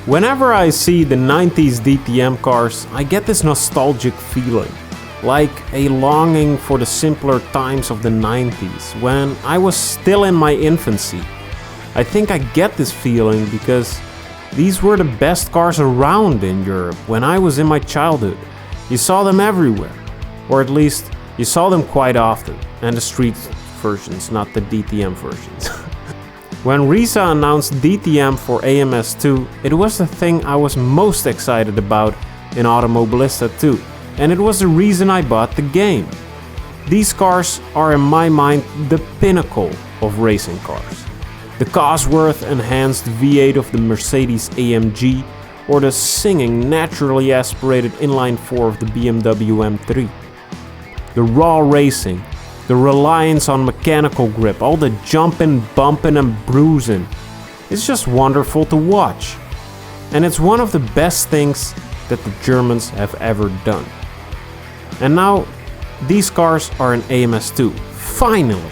Whenever I see the 90s DTM cars, I get this nostalgic feeling, like a longing for the simpler times of the 90s, when I was still in my infancy. I think I get this feeling because these were the best cars around in Europe when I was in my childhood. You saw them everywhere, or at least you saw them quite often, and the street versions, not the DTM versions. When Risa announced DTM for AMS2, it was the thing I was most excited about in Automobilista 2, and it was the reason I bought the game. These cars are in my mind the pinnacle of racing cars. The Cosworth enhanced V8 of the Mercedes-AMG, or the singing naturally aspirated inline 4 of the BMW M3. The raw racing, the reliance on mechanical grip, all the jumping, bumping and bruising. It's just wonderful to watch. And it's one of the best things that the Germans have ever done. And now, these cars are in AMS2, finally!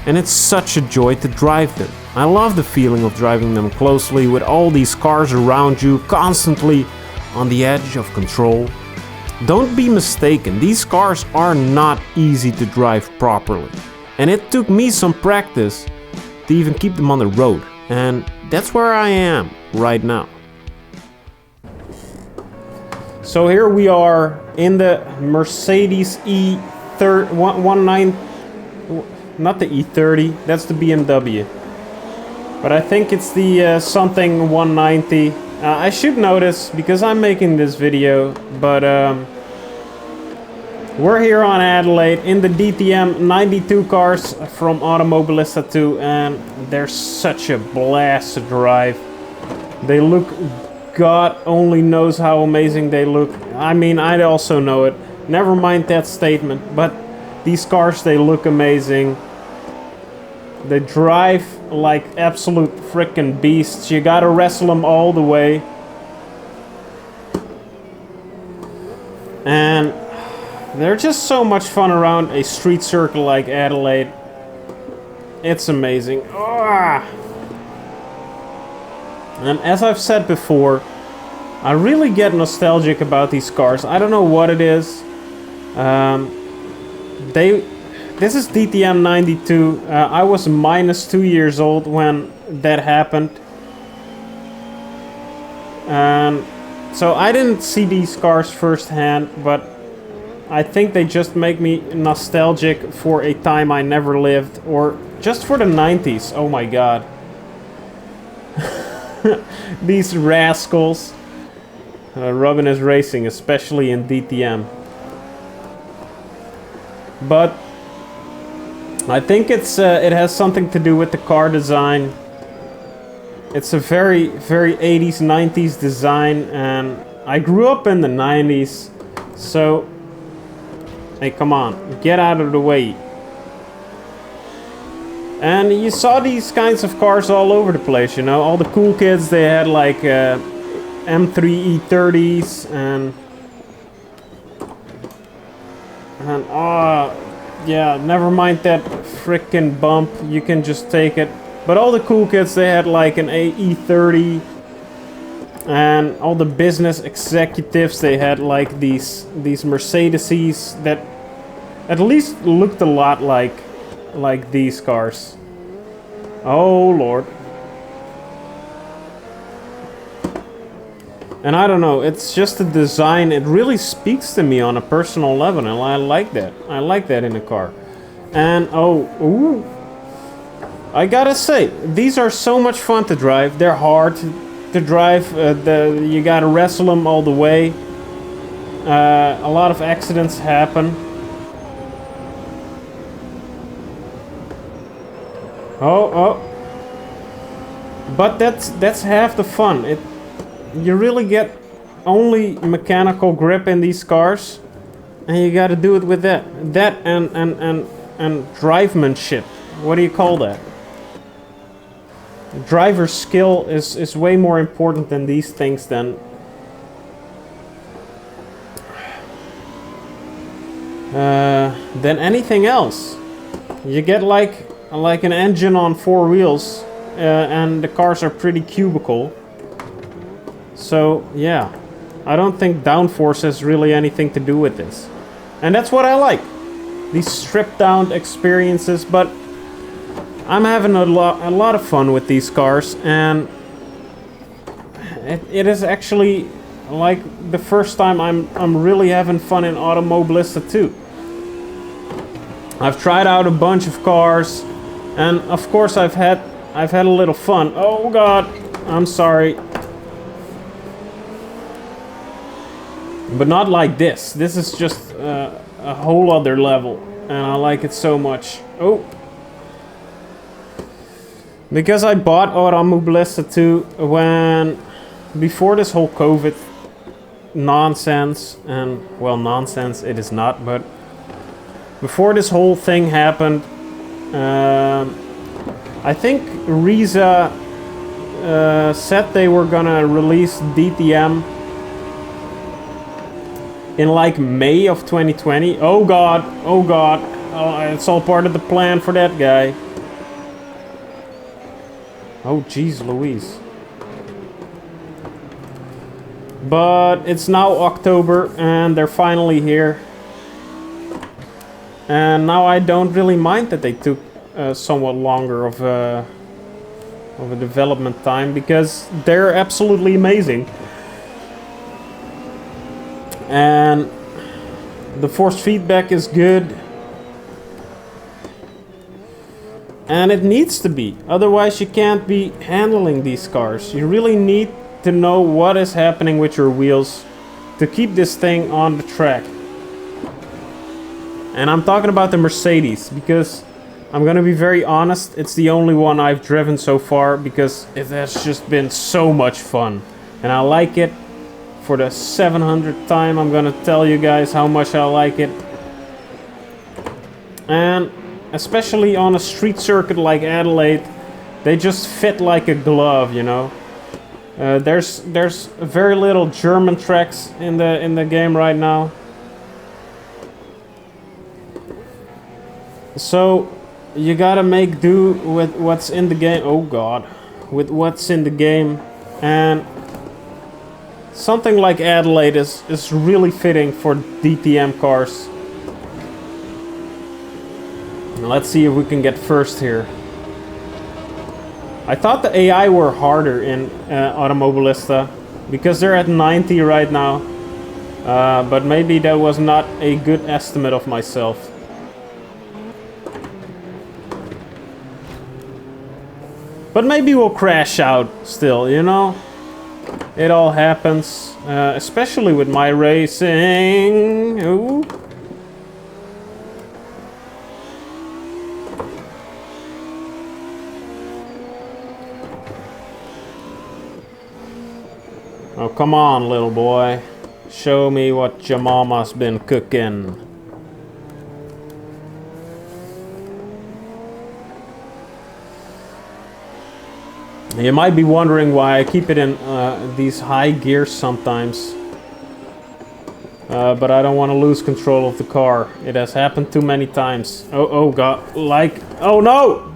And it's such a joy to drive them. I love the feeling of driving them closely with all these cars around you, constantly on the edge of control. Don't be mistaken, these cars are not easy to drive properly. And it took me some practice to even keep them on the road. And that's where I am right now. So here we are in the Mercedes E30, not the E30, that's the BMW. But I think it's the something 190. I should notice, because I'm making this video, but we're here on Adelaide in the DTM 92 cars from Automobilista 2, and they're such a blast to drive. They look, God only knows how amazing they look. I mean, I also know it. Never mind that statement, but these cars, they look amazing. They drive like absolute freaking beasts. You gotta wrestle them all the way. And they're just so much fun around a street circle like Adelaide. It's amazing. Ah! And as I've said before, I really get nostalgic about these cars. I don't know what it is. This is DTM 92. I was -2 years old when that happened. And so I didn't see these cars firsthand, but I think they just make me nostalgic for a time I never lived, or just for the 90s. Oh my god. These rascals. Robin is racing, especially in DTM. But I think it has something to do with the car design. It's a very, very 80s, 90s design, and I grew up in the 90s, so hey, come on, get out of the way. And you saw these kinds of cars all over the place, you know. All the cool kids, they had like M3 E30s and yeah, never mind that frickin' bump, you can just take it. But all the cool kids, they had like an E30, and all the business executives, they had like these Mercedes-Es that at least looked a lot like these cars. Oh lord. And I don't know, it's just the design, it really speaks to me on a personal level, and I like that. I like that in a car. And ooh, I gotta say, these are so much fun to drive. They're hard to drive. You gotta wrestle them all the way. A lot of accidents happen. Oh. But that's half the fun. You really get only mechanical grip in these cars, and you got to do it with that and drivemanship. What do you call that? Driver skill is way more important than these things than anything else. You get like an engine on 4 wheels, and the cars are pretty cubical. So yeah, I don't think downforce has really anything to do with this. And that's what I like. These stripped down experiences, but I'm having a lot of fun with these cars, and it is actually like the first time I'm really having fun in Automobilista too. I've tried out a bunch of cars, and of course I've had a little fun. Oh god, I'm sorry. But not like this. This is just a whole other level, and I like it so much. Oh. Because I bought Automobilista 2 before this whole COVID nonsense, and well, nonsense it is not, but before this whole thing happened, I think Riza said they were gonna release DTM in like May of 2020. Oh god, oh god, it's all part of the plan for that guy. Oh jeez Louise. But it's now October and they're finally here. And now I don't really mind that they took somewhat longer of a development time, because they're absolutely amazing. And the force feedback is good. And it needs to be. Otherwise you can't be handling these cars. You really need to know what is happening with your wheels to keep this thing on the track. And I'm talking about the Mercedes, because I'm gonna be very honest, it's the only one I've driven so far, because it has just been so much fun. And I like it. For the 700th time, I'm gonna tell you guys how much I like it. And especially on a street circuit like Adelaide, they just fit like a glove, you know. There's very little German tracks in the game right now. So you gotta make do with what's in the game. Oh god, with what's in the game. And something like Adelaide is really fitting for DTM cars. Let's see if we can get first here. I thought the AI were harder in Automobilista, because they're at 90 right now. But maybe that was not a good estimate of myself. But maybe we'll crash out still, you know? It all happens, especially with my racing. Ooh. Oh, come on, little boy. Show me what your mama's been cooking. You might be wondering why I keep it in these high gears sometimes. But I don't want to lose control of the car. It has happened too many times. Oh god, like, oh no!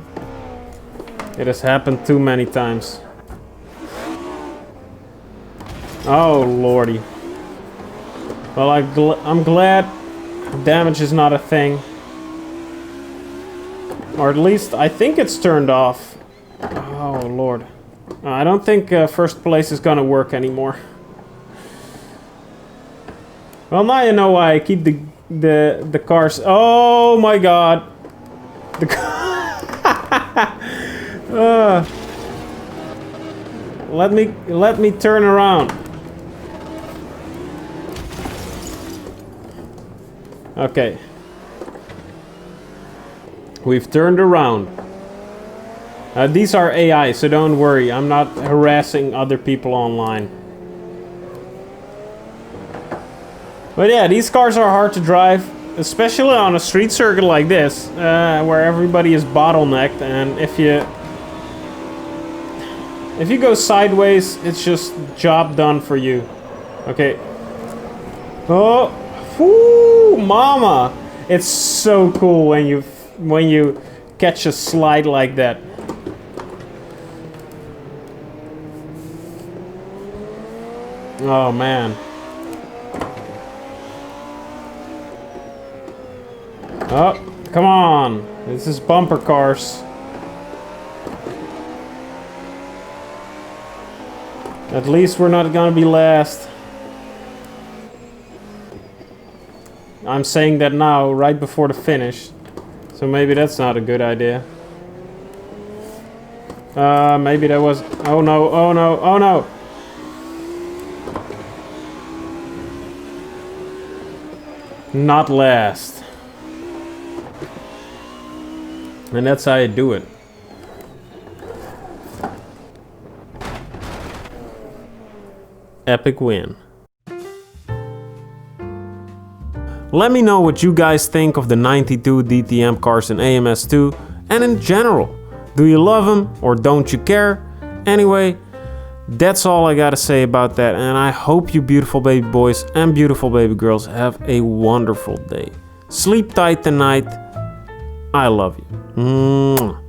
It has happened too many times. Oh lordy. Well, I'm glad damage is not a thing. Or at least I think it's turned off. Oh lord. I don't think first place is gonna work anymore. Well, now you know why I keep the cars. Oh my god. The let me turn around. Okay. We've turned around. These are AI, so don't worry. I'm not harassing other people online. But yeah, these cars are hard to drive, especially on a street circuit like this, where everybody is bottlenecked, and if you go sideways, it's just job done for you. Okay. Oh, whoo, mama! It's so cool when you catch a slide like that. Oh man. Oh, come on. This is bumper cars. At least we're not gonna be last. I'm saying that now, right before the finish. So maybe that's not a good idea. Maybe that was... Oh no, oh no, oh no! Not last. And that's how you do it. Epic win. Let me know what you guys think of the 92 DTM cars in AMS2 and in general. Do you love them or don't you care? Anyway, that's all I gotta say about that, and I hope you beautiful baby boys and beautiful baby girls have a wonderful day. Sleep tight tonight. I love you. Mwah.